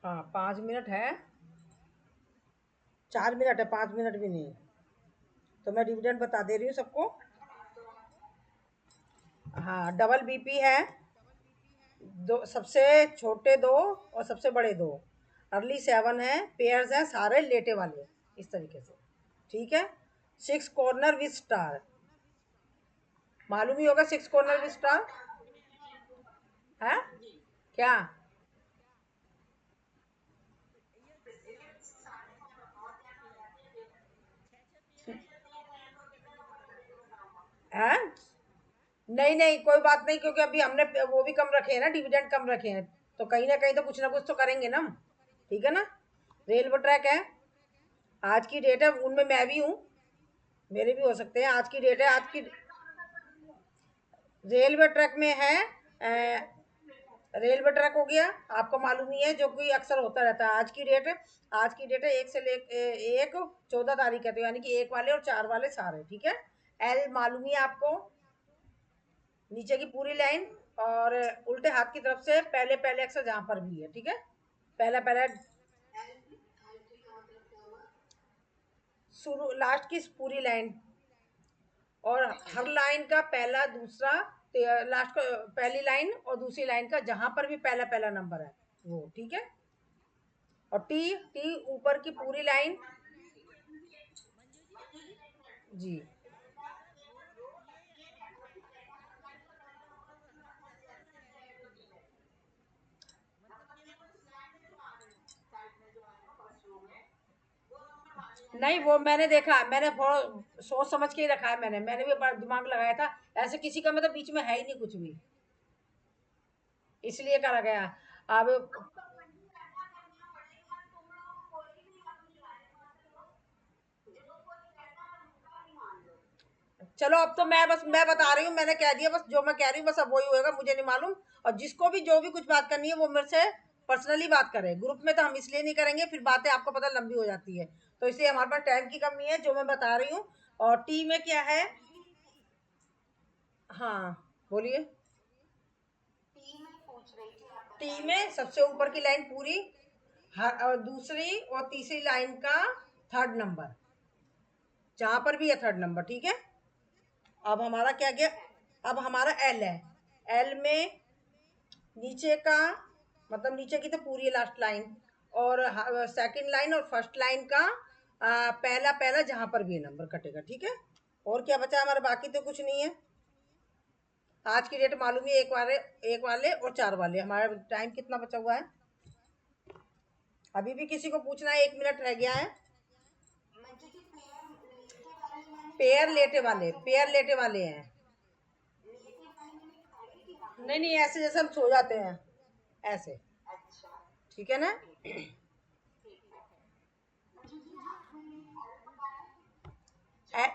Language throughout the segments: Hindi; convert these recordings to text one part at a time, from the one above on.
हाँ 5 मिनट है, 4 मिनट है, 5 मिनट भी नहीं। तो मैं डिविडेंड बता दे रही हूँ सबको। हाँ डबल बीपी है, दो सबसे छोटे दो और सबसे बड़े दो। अर्ली 7 है, पेयर्स हैं सारे लेटे वाले, इस तरीके से। ठीक है। 6 कॉर्नर विथ स्टार, मालूम ही होगा 6 कॉर्नर विथ स्टार है क्या है? नहीं नहीं कोई बात नहीं, क्योंकि अभी हमने वो भी कम रखे हैं ना, डिविडेंड कम रखे हैं, तो कहीं ना कहीं तो कुछ तो करेंगे ना हम। ठीक है ना। रेलवे ट्रैक है, आज की डेट है, उनमें मैं भी हूँ, मेरे भी हो सकते हैं। आज की डेट है, आज की रेलवे ट्रैक में है। रेलवे ट्रैक हो गया, आपको मालूम ही है, जो कि अक्सर होता रहता है। आज की डेट है, आज की डेट है 1 14 तारीख है, तो यानी कि 1 वाले और 4 वाले सारे। ठीक है। एल मालूम ही है आपको, नीचे की पूरी लाइन, और उल्टे हाथ की तरफ से पहले पहले अक्षर जहां पर भी है। ठीक है। पहला पहला शुरू लास्ट की पूरी लाइन, और हर लाइन का पहला दूसरा लास्ट का पहली लाइन और दूसरी लाइन का जहां पर भी पहला पहला नंबर है वो। ठीक है। और टी टी ऊपर की पूरी लाइन। जी। नहीं वो मैंने देखा, मैंने बहुत सोच समझ के ही रखा है, मैंने भी बड़ा दिमाग लगाया था। ऐसे किसी का मतलब बीच में है ही नहीं कुछ भी, इसलिए करा गया। अब चलो, अब तो मैं बता रही हूँ, मैंने कह दिया बस, जो मैं कह रही हूँ बस अब वही होएगा, मुझे नहीं मालूम। और जिसको भी जो भी कुछ बात करनी है वो मेरे से पर्सनली बात करे, ग्रुप में तो हम इसलिए नहीं करेंगे, फिर बातें आपको पता लंबी हो जाती है। तो इसलिए हमारे पास टाइम की कमी है, जो मैं बता रही हूँ। और टी में क्या है? हाँ बोलिए। टी में सबसे ऊपर की लाइन पूरी, हर और दूसरी और तीसरी लाइन का थर्ड नंबर, जहां पर भी है थर्ड नंबर। ठीक है। अब हमारा क्या गया? अब हमारा एल है। एल में नीचे का, मतलब नीचे की तो पूरी लास्ट लाइन, और सेकंड लाइन और फर्स्ट लाइन का पहला पहला जहां पर भी नंबर कटेगा। ठीक है। और क्या बचा हमारा? बाकी तो कुछ नहीं है। आज की डेट मालूम है, 1 वाले और 4 वाले। हमारा टाइम कितना बचा हुआ है? अभी भी किसी को पूछना है? 1 मिनट रह गया है। पेयर लेटे वाले हैं। नहीं नहीं, ऐसे जैसे हम सो जाते हैं, ऐसे। ठीक है ना। ए,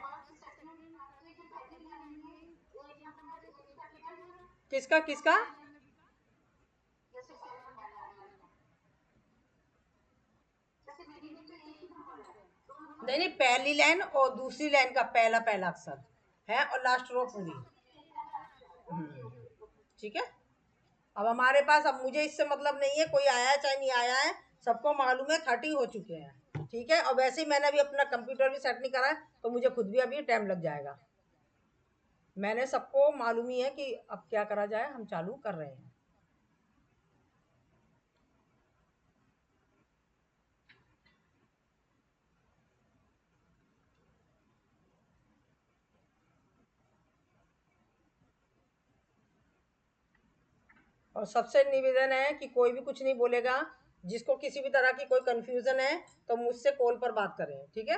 किसका किसका? नहीं नहीं, पहली लाइन और दूसरी लाइन का पहला पहला अक्षर है, और लास्ट रो पूरी। हम्म, ठीक है। अब हमारे पास, अब मुझे इससे मतलब नहीं है कोई आया है चाहे नहीं आया है, सबको मालूम है 30 हो चुके हैं। ठीक है। और वैसे ही मैंने अभी अपना कंप्यूटर भी सेट नहीं करा है, तो मुझे खुद भी अभी टाइम लग जाएगा। मैंने सबको मालूम ही है कि अब क्या करा जाए, हम चालू कर रहे हैं। और सबसे निवेदन है कि कोई भी कुछ नहीं बोलेगा, जिसको किसी भी तरह की कोई कंफ्यूजन है तो मुझसे कॉल पर बात करें। ठीक है।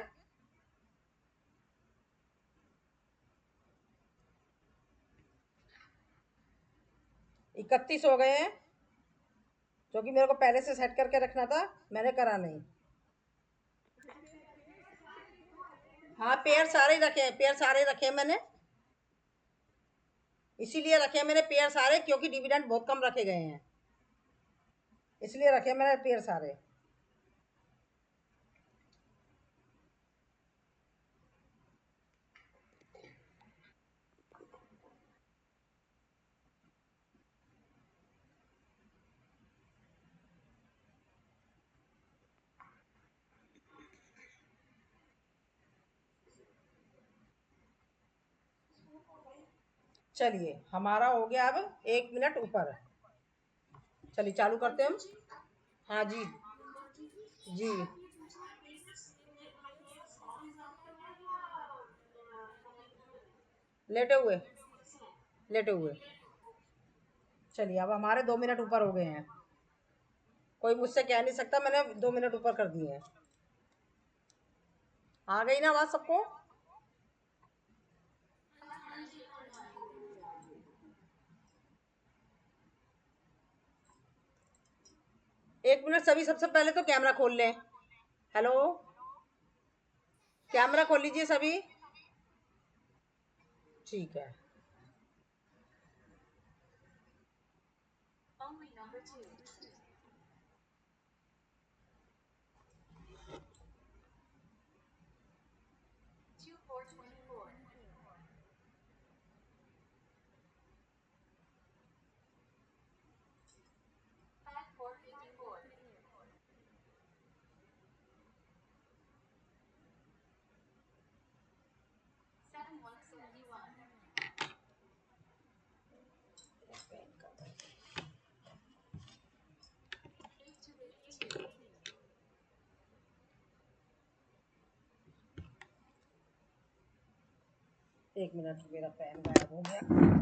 31 हो गए हैं, जो कि मेरे को पहले से सेट करके रखना था, मैंने करा नहीं। हाँ पेयर सारे रखे हैं, पेयर सारे रखे हैं मैंने, इसीलिए रखे हैं मैंने पेयर सारे, क्योंकि डिविडेंड बहुत कम रखे गए हैं, इसलिए रखे मैंने पेयर सारे। चलिए हमारा हो गया अब 1 मिनट ऊपर। चलिए चालू करते हैं हम। हाँ जी जी। लेटे हुए, लेटे हुए। चलिए अब हमारे 2 मिनट ऊपर हो गए हैं। कोई मुझसे कह नहीं सकता मैंने 2 मिनट ऊपर कर दिए हैं। आ गई ना आवाज सबको? 1 मिनट सभी, सबसे पहले तो कैमरा खोल लें। हेलो, कैमरा खोल लीजिए सभी। ठीक है। एक मिनट, मेरा पेन गायब हो गया।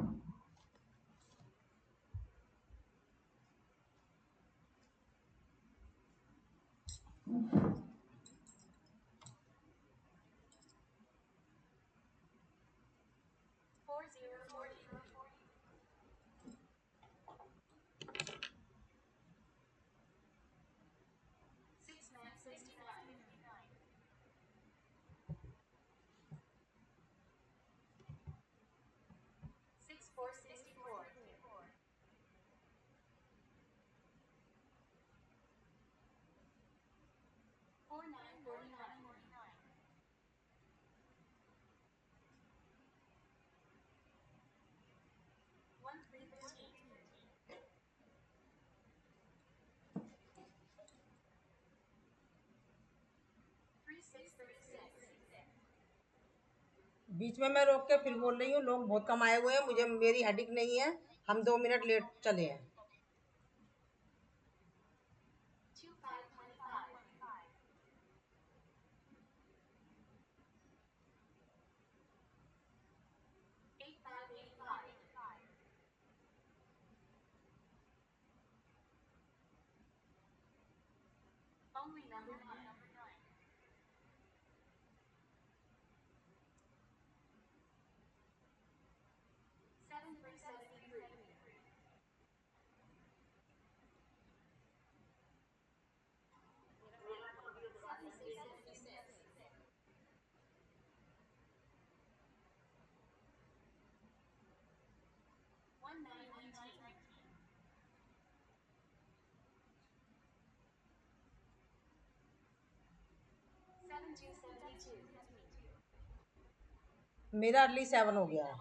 बीच में मैं रोक के फिर बोल रही हूँ, लोग बहुत कम आए हुए हैं, मुझे मेरी हेडिक नहीं है। हम 2 मिनट लेट चले हैं। मेरा अर्ली 7 हो गया है।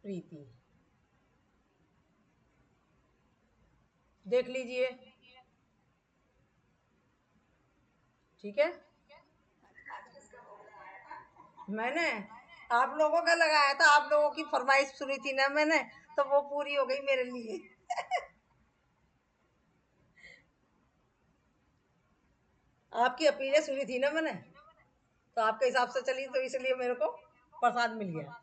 प्रीति देख लीजिए, ठीक है। मैंने आप लोगों का लगाया था, आप लोगों की फरमाइश सुनी थी ना मैंने, तो वो पूरी हो गई मेरे लिए। आपकी अपीलें सुनी थी ना मैंने, तो आपके हिसाब से चली, तो इसलिए मेरे को प्रसाद मिल गया।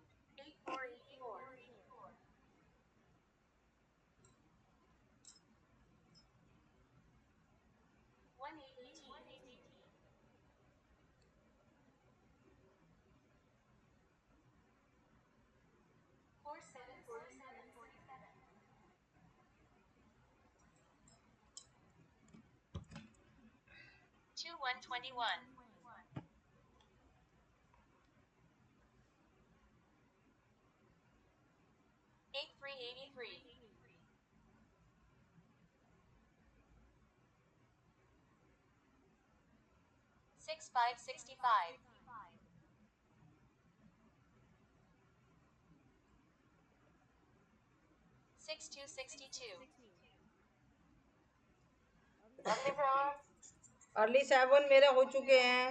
अर्ली 7 मेरे हो चुके हैं।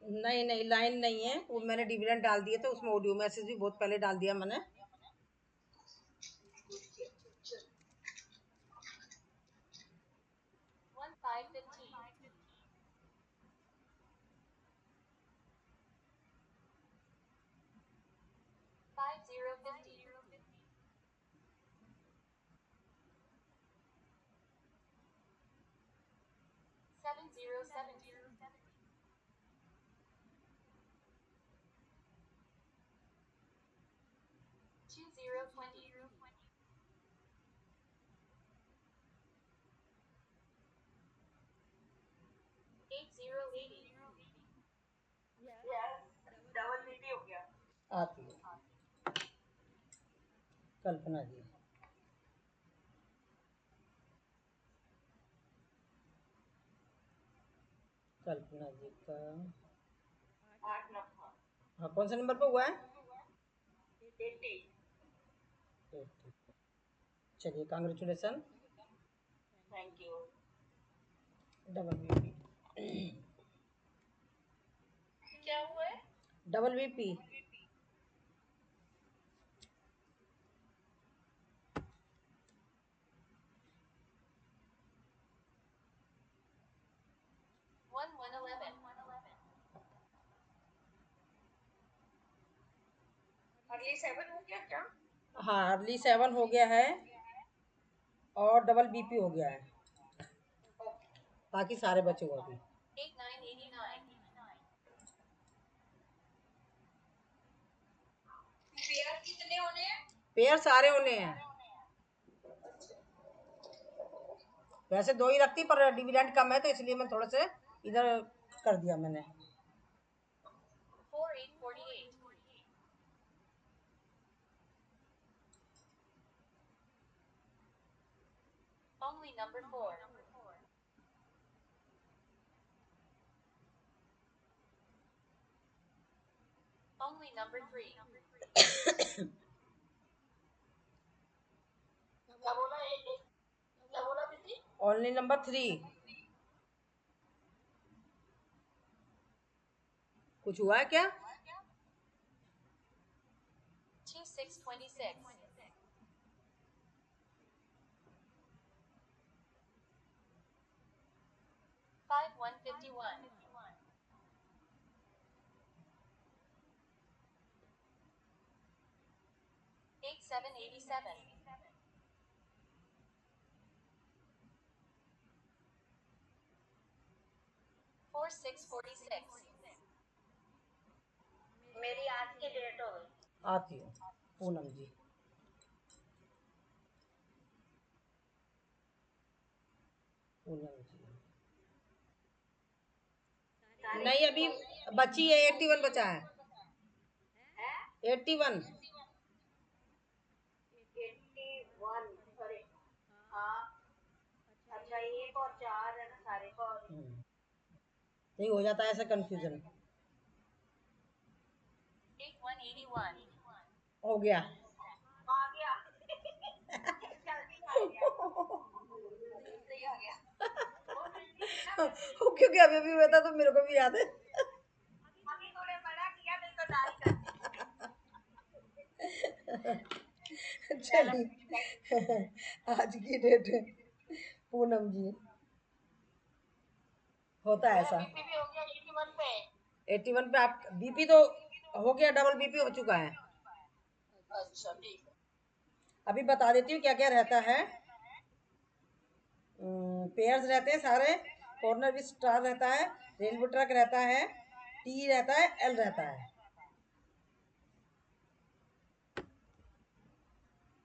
नहीं नहीं, लाइन नहीं है, वो मैंने डिविडेंड डाल दिया था, उसमें ऑडियो मैसेज भी बहुत पहले डाल दिया मैंने। आती है कल्पना जी। कल्पना जी का हाँ, कौन सा नंबर पे हुआ है? 80। चलिए, congratulation. Double VP. Double VP. हाँ, अर्ली 7 हो गया है और डबल बीपी हो गया है, बाकी सारे बचे हुए अभी। पेयर सारे होने हैं, वैसे 2 ही रखती पर डिविडेंड कम है तो इसलिए मैं थोड़ा से इधर कर दिया मैंने। Only number 3। कुछ हुआ है क्या? डेट हो गई। आती हूँ पूनम जी। पूनम जी नहीं, अभी बची है 81 बचा है। 81। 81। अरे हाँ, अच्छा एक और चार है ना सारे का, और नहीं हो जाता है ऐसा कंफ्यूजन। 181। हो गया। आ गया। जल्दी आ गया, सही आ गया। और जल्दी है ना, क्योंकि अभी भी हुआ था तो मेरे को भी याद है। अभी थोड़े बड़ा किया नहीं तो दाढ़ी कर। चलिए आज की डेट पूनम जी होता है ऐसा। बीपी भी हो गया 81 पे। 81 पे आप बीपी तो हो गया, डबल बीपी हो चुका है। अच्छा ठीक है। अभी बता देती हूँ क्या क्या रहता है। पेयर्स रहते हैं सारे, कॉर्नर भी स्टार रहता है, रेलवे ट्रैक रहता है, टी रहता है, एल रहता है।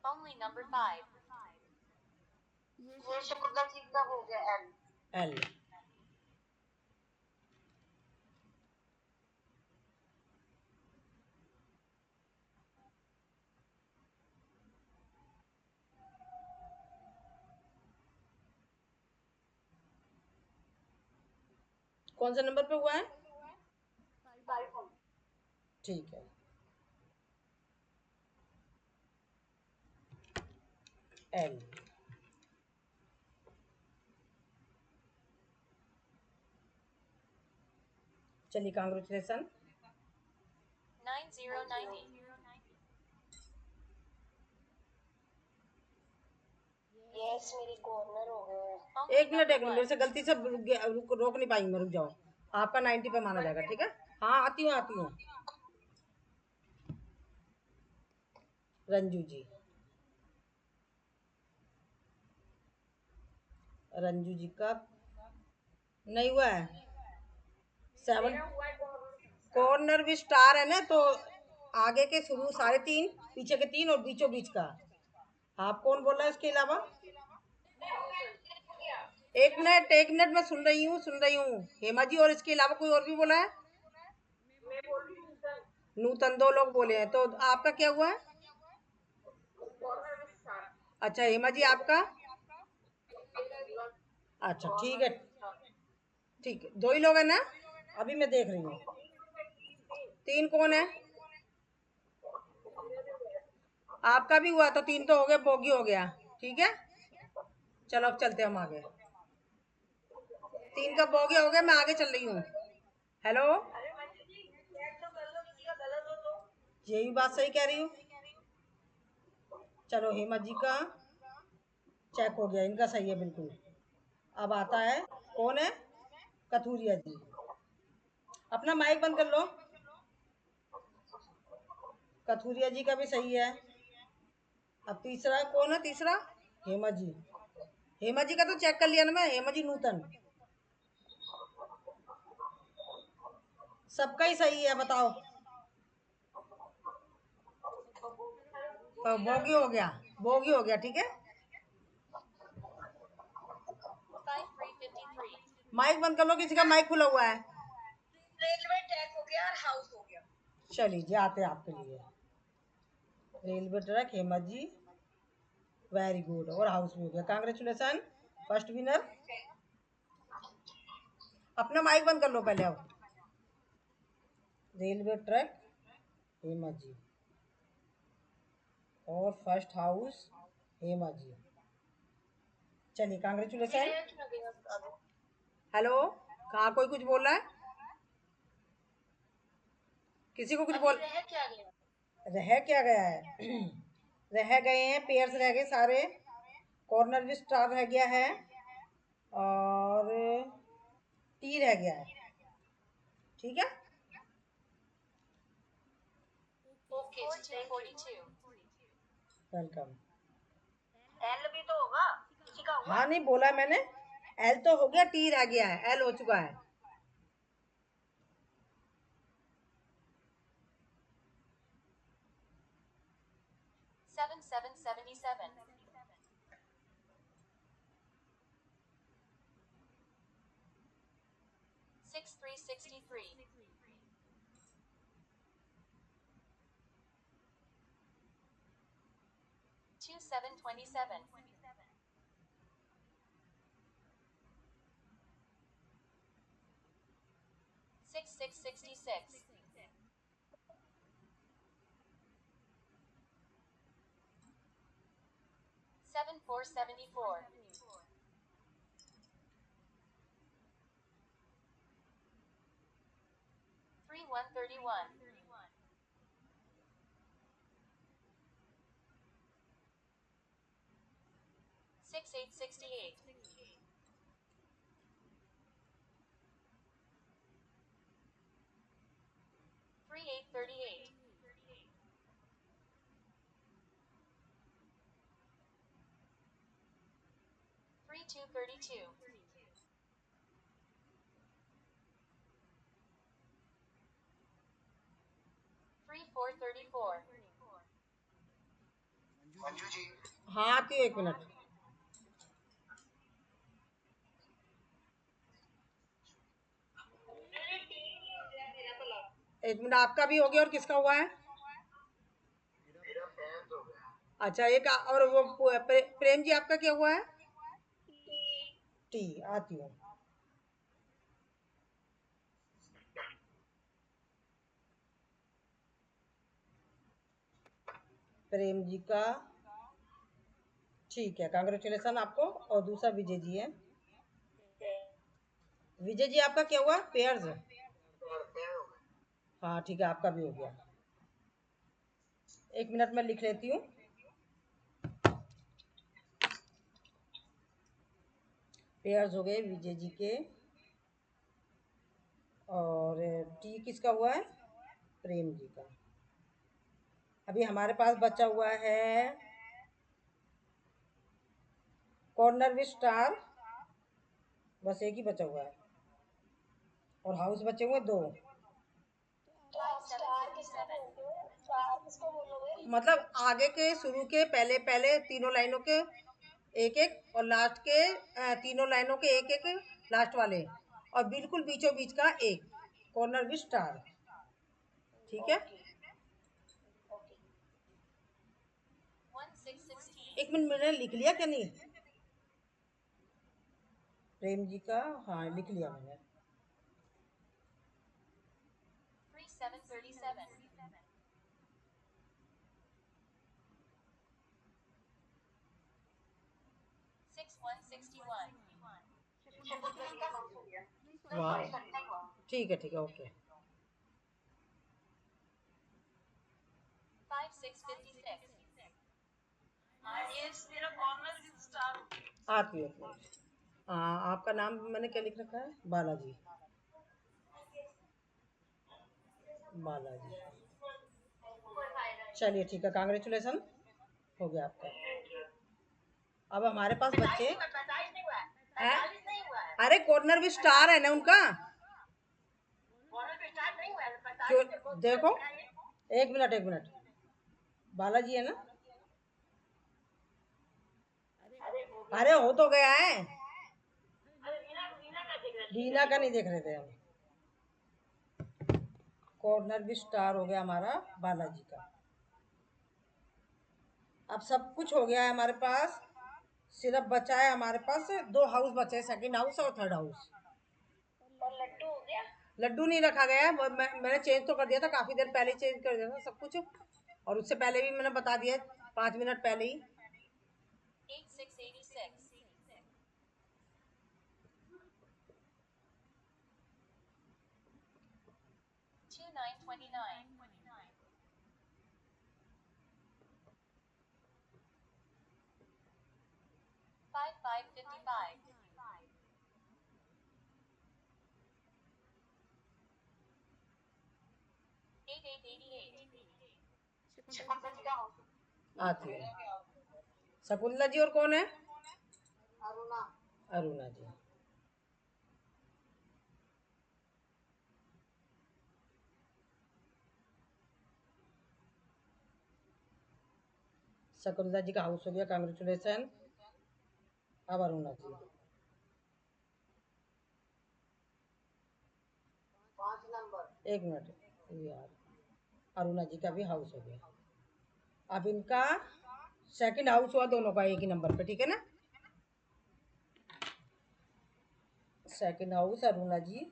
Only number 5. ये शुक्र जी का हो गया एल। एल। कौन सा नंबर पे हुआ है? ठीक है, एल। चलिए कांग्रेचुलेसन। 9090। यस मेरी कॉर्नर हो गए। Only एक मिनट, number एक मिनट, 1. मेरे से गलती से रोक नहीं पाई मैं, रुक जाओ। आपका 90 पे माना जाएगा, ठीक है? हाँ आती हूँ, आती हूँ। रंजू जी, रंजू जी का नहीं हुआ है। 7 मेरा हुआ है कॉर्नर भी स्टार है ना, तो आगे के शुरू साढ़े 3, पीछे के 3 और बीचों बीच का। आप कौन बोल रहा है इसके अलावा? एक मिनट, एक मिनट, मैं सुन रही हूँ, सुन रही हूँ। हेमा जी और इसके अलावा कोई और भी बोला है? मैं बोल रही हूँ सर। नूतन 2 लोग बोले हैं, तो आपका क्या हुआ है? कॉर्नर में स्टार। अच्छा हेमा जी आपका? अच्छा ठीक है, ठीक है, 2 ही लोग हैं ना? अभी मैं देख रही हूँ। 3 कौन है? आपका भी हुआ तो 3 तो हो गए, बोगी हो गया। ठीक है, चलो अब चलते हैं हम आगे। 3 का बोगी हो गया, मैं आगे चल रही हूँ। हेलो, अरे मंजू जी चेक तो कर लो किसी का गलत हो तो। यही बात सही कह रही हूँ। चलो हेमा जी का चेक हो गया, इनका सही है बिल्कुल। अब आता है, कौन है? कथूरिया जी। अपना माइक बंद कर लो। कथूरिया जी का भी सही है। अब तीसरा कौन है? तीसरा हेमा जी। हेमा जी का तो चेक कर लिया ना मैं, हेमा जी नूतन। सबका ही सही है, बताओ। तो बोगी हो गया, बोगी हो गया, ठीक है। 5353. माइक बंद कर लो, किसी का माइक खुला हुआ है। रेलवे ट्रैक हो गया और हाउस हो गया। चलिए जी, आते हैं आपके लिए। Railway track, Hema ji, very good. और हाउस भी हो गया, कांग्रेचुलेसन, फर्स्ट विनर। अपना माइक बंद कर लो पहले। अब रेलवे ट्रैक, हेमा जी, और फर्स्ट हाउस हेमा जी। चलिए कांग्रेचुलेसन। हेलो, कहाँ कोई कुछ बोल रहा है? किसी को कुछ बोल? रह क्या गया? रह क्या गया है? रह गए हैं, पेयर्स रह गए सारे, कॉर्नर भी स्टार रह गया है, और टी रह गया है। ठीक है, okay ji thank you. 4242. Welcome. L भी तो होगा, किसी का हुआ? हाँ नहीं बोला मैंने, एल तो हो गया, टी रह गया है, एल हो चुका है। 7777. 7777. 6363. 2727. 6666. 7474. 3131. 6868. 3838. 3232. 3434. मंजू जी, हाँ आती हूँ, 1 मिनट। एक मिनट, आपका भी हो गया और किसका हुआ है? मेरा फैन हो गया। अच्छा, एक और वो प्रेम जी आपका क्या हुआ है? टी। आती हूँ। प्रेम जी का ठीक है, कांग्रेचुलेसन आपको। और दूसरा विजय जी है। विजय जी आपका क्या हुआ? पेयर्स। फैन हो गया। हाँ ठीक है, आपका भी हो गया। 1 मिनट में लिख लेती हूँ। पेयर्स हो गए विजय जी के। और टी किसका हुआ है? प्रेम जी का। अभी हमारे पास बचा हुआ है कॉर्नर विद स्टार, बस एक ही बचा हुआ है। और हाउस बचे हुए 2। तो आप स्टार किसको 5757. बोलते हो? स्टार किसको बोलोगे? मतलब आगे के शुरू के पहले पहले तीनों लाइनों के एक एक, और लास्ट के तीनों लाइनों के एक एक, लास्ट वाले। और बिल्कुल बीचों बीच का एक कॉर्नर विद स्टार। ठीक है। Okay okay. 1616. 1 मिनट, मैंने लिख लिया क्या नहीं? प्रेम जी का हाँ लिख लिया मैंने। 3737. 6161. शकुंतला जी का हाउस हो गया। वाह, सॉरी सॉरी नहीं हुआ। ठीक है, ओके। 5656. यस, मेरा कॉर्नर विद स्टार। आती है 1 मिनट। आपका नाम मैंने क्या लिख रखा है? बालाजी। बालाजी। चलिए ठीक है, कांग्रेचुलेसन हो गया आपका। अब हमारे पास बच्चे 45 नहीं हुआ है। हैं। 45 नहीं हुआ है। अरे कॉर्नर भी स्टार है ना उनका। कॉर्नर पे स्टार नहीं हुआ है। क्यों? 45 देखो, 1 मिनट। बालाजी है ना? अरे वो भी। अरे हो तो गया है। अरे रीना रीना का देख रहा है। रीना का नहीं देख रहे थे हम। कॉर्नर भी स्टार हो गया हमारा बालाजी का। अब सब कुछ हो गया है हमारे पास। सिर्फ बचा है हमारे पास 2 हाउस बचे, सेकंड हाउस और थर्ड हाउस। और लड्डू हो गया। लड्डू नहीं रखा गया है, मैंने चेंज तो कर दिया था, काफी देर पहले चेंज कर दिया था सब कुछ। और उससे पहले भी मैंने बता दिया 5 मिनट पहले ही। 8686. 2929. 5555. 8888. शकुंतला जी का हाउस। आती है शकुंतला जी। और कौन है? अरुणा। अरुणा जी। शकुंतला जी का हाउस हो गया, कांग्रेचुलेसन। अब अरुणा जी। एक मिनट यार, अरुणा जी का भी हाउस हो गया। अब इनका सेकंड हाउस हुआ दोनों का एक ही नंबर पे, ठीक है ना। सेकंड हाउस अरुणा जी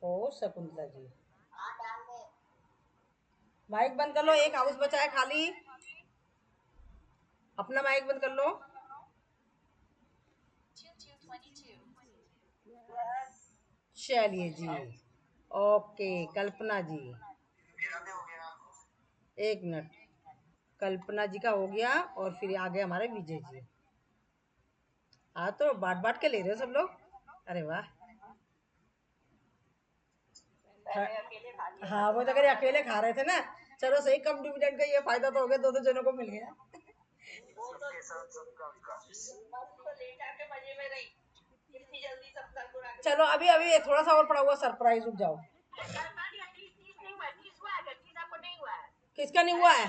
और शकुंतला जी। हाँ डाल दे। माइक बंद कर लो, एक हाउस बचा है खाली, अपना माइक बंद कर लो। 2222. चलिए जी, ओके कल्पना जी, मेरा भी हो गया। एक मिनट, कल्पना जी का हो गया और फिर आ गए हमारे विजय जी। हाँ तो बांट बांट के ले रहे हो सब लोग, अरे वाह। पहले अकेले खा लिया। हाँ वो तो अगर अकेले खा रहे थे ना, चलो सही, कम डिविडेंड का ये फायदा तो हो गया, दो दो जनों को मिल गया। सबके साथ सबका विकास। मस्त तो लेट आके मजे में रही। इतनी जल्दी सब कर बुरा के। चलो अभी अभी थोड़ा सा और पड़ा हुआ सरप्राइज, रुक जाओ। तीस नहीं हुआ है, 30 हुआ है, 30 आपको नहीं हुआ है। किसका नहीं हुआ है?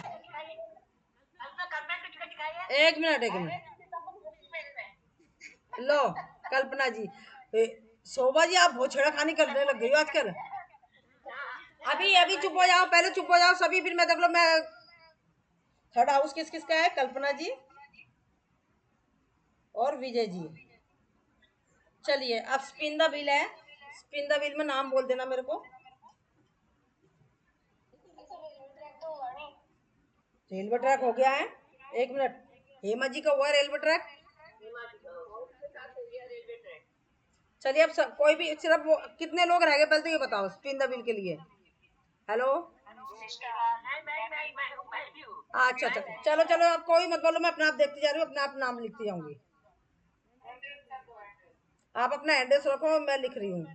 उसमें कमेंट लिख के दिखाइए। एक मिनट एक मिनट, लो कल्पना जी, शोभा जी आप बहुत छेड़खानी करने लग गई हो आजकल। अभी अभी चुप हो जाओ, पहले चुप हो जाओ सभी, फिर मैं देख लो मैं। थर्ड हाउस किस किस का है? कल्पना जी और विजय जी। चलिए अब स्पिन द बिल है, स्पिन द बिल में नाम बोल देना मेरे को। रेलवे ट्रैक हो गया है, एक मिनट, हेमा जी का हुआ है रेलवे ट्रैक। चलिए अब सब कोई भी, सिर्फ वो कितने लोग रह गए पहले तो ये बताओ स्पिन द बिल के लिए। हेलो, अच्छा अच्छा, चलो चलो अब कोई मत बोलो, मैं अपना आप देखती जा रही हूँ, अपना आप नाम लिखती जाऊंगी। आप अपना एड्रेस रखो, मैं लिख रही हूँ।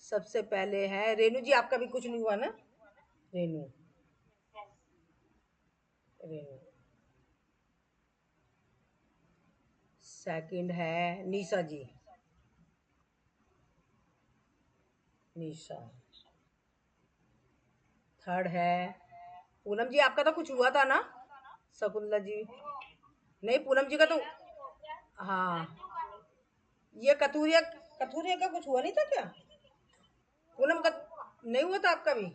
सबसे पहले है रेनू जी, आपका भी कुछ नहीं हुआ ना? रेनू, रेनू। सेकंड है निशा जी, निशा। थर्ड है पूनम जी, आपका तो कुछ हुआ था ना? शकुंतला जी, नहीं पूनम जी का तो, हाँ ये कतूरिया, कतूरिया का कुछ हुआ नहीं था क्या? पूनम का नहीं हुआ था आपका भी?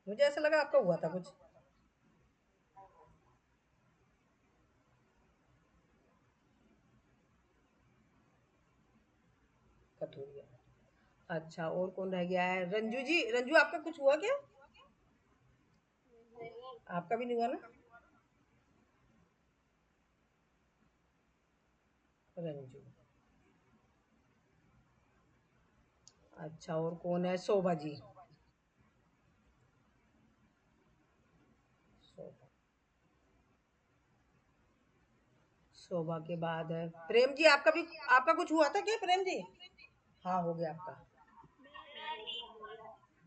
मुझे ऐसा लगा आपका हुआ था कुछ। कतूरिया, अच्छा और कौन रह गया है? रंजू जी, रंजू आपका कुछ हुआ क्या? आपका भी नहीं हुआ ना? रंजू, अच्छा और कौन है? शोभा जी, शोभा, शोभा के बाद है प्रेम जी, आपका भी, आपका कुछ हुआ था क्या प्रेम जी? हाँ हो गया आपका,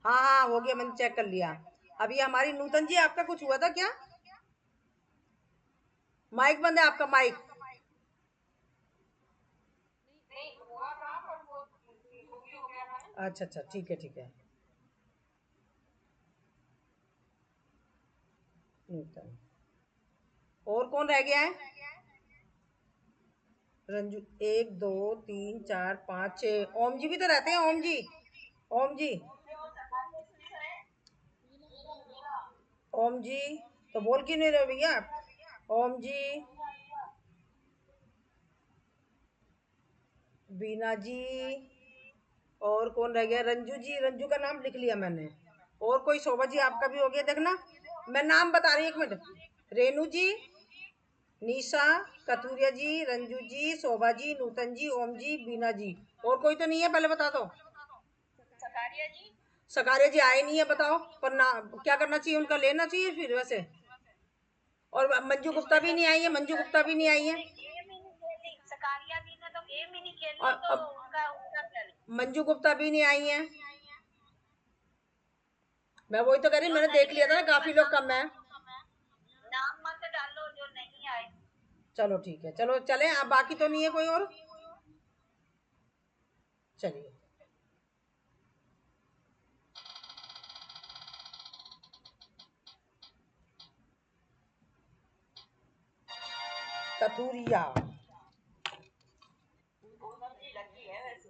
हाँ हाँ हो गया, मैंने चेक कर लिया। अभी हमारी नूतन जी, आपका कुछ हुआ था क्या? माइक बंद है आपका माइक। अच्छा अच्छा, ठीक है ठीक है। नूतन, और कौन रह गया है? रंजू, एक दो तीन चार पाँच छः, ओम जी भी तो रहते हैं, ओम जी, ओम जी, ओम जी, तो बोल क्यों नहीं रहे भैया आप? ओम जी, बीना जी, और कौन रह गया? रंजू जी, रंजू का नाम लिख लिया मैंने। और कोई? शोभा जी आपका भी हो गया, देखना मैं नाम बता रही हूँ, एक मिनट। रेनू जी, निशा, कतूरिया जी, रंजू जी, शोभा जी, नूतन जी, ओम जी, बीना जी, और कोई तो नहीं है? पहले बता दो। सकारिया जी। सकारिया जी आए नहीं है, बताओ पर ना क्या करना चाहिए उनका, लेना चाहिए फिर वैसे। और मंजू गुप्ता भी नहीं आई है, मंजू गुप्ता भी नहीं आई है। सकारिया जी ने तो गेम ही नहीं खेली, और तो अब उनका क्या ले? मंजू गुप्ता भी नहीं आई है। मैं वही तो कह रही, मैंने देख लिया था ना, काफी लोग कम है। नाम मत डालो जो नहीं आए। चलो ठीक है, चलो चले, अब बाकी तो नहीं है कोई और। चलिए कथूरिया। पूनम जी लकी है वैसे,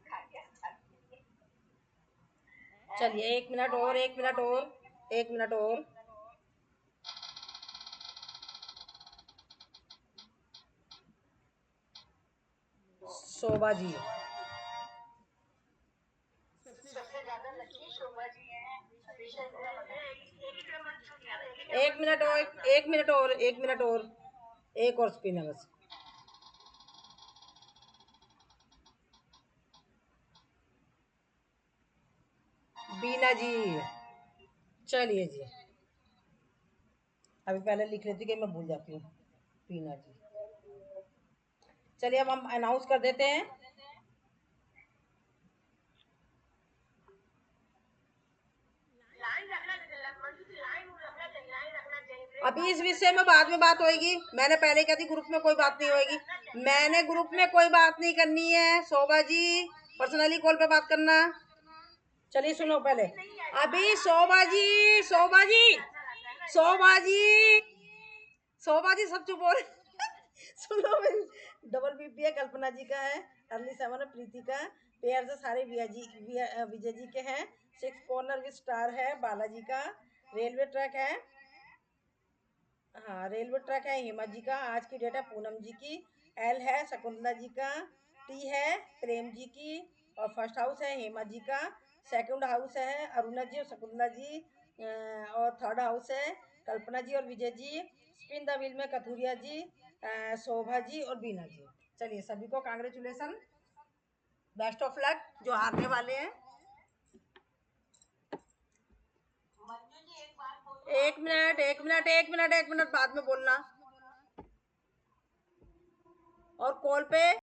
खा के अच्छा। चलिए 1 मिनट और, 1 मिनट और, 1 मिनट और। शोभा जी। सबसे ज्यादा लकी शोभा जी हैं। अभिषेक का मतलब एक नंबर क्यों नहीं आ रहा? 1 मिनट और, 1 मिनट और, 1 मिनट और, एक और स्पिन है बस। बीना जी। चलिए जी, अभी पहले लिख लेती कि मैं भूल जाती हूँ। बीना जी। चलिए अब हम अनाउंस कर देते हैं। लाइन रखना चाहिए, मंजू जी लाइन रखना चाहिए, लाइन रखना चाहिए। अभी इस विषय में बाद में बात होगी। मैंने पहले कहा थी ग्रुप में कोई बात नहीं होगी। मैंने ग्रुप में कोई बात नहीं करनी है। शोभा जी पर्सनली कॉल पे बात करना। चलिए सुनो पहले। अभी शोभा जी, शोभा जी, शोभा जी, शोभा जी सब चुप हो रहे। सुनो डबल बीपी है, कल्पना जी का है, अर्ली 7 है, प्रीति का पेयर से सारे विजय जी के हैं। 6 कॉर्नर विद स्टार है बालाजी का। रेलवे ट्रैक है, हाँ रेलवे ट्रैक है हेमा जी का। आज की डेट है पूनम जी की। एल है शकुंतला जी का। टी है प्रेम जी की। और फर्स्ट हाउस है हेमा जी का। सेकंड हाउस है अरुणा जी और शकुंतला जी। और थर्ड हाउस है कल्पना जी और Vijay ji. Spin the wheel में कथूरिया जी, शोभा जी और बीना जी। चलिए सभी को कांग्रेचुलेसन, बेस्ट ऑफ लक जो हारने वाले हैं। मंजू जी एक बात बोलो। 1 मिनट, 1 मिनट, 1 मिनट, 1 मिनट बाद में बोलना। और कॉल पे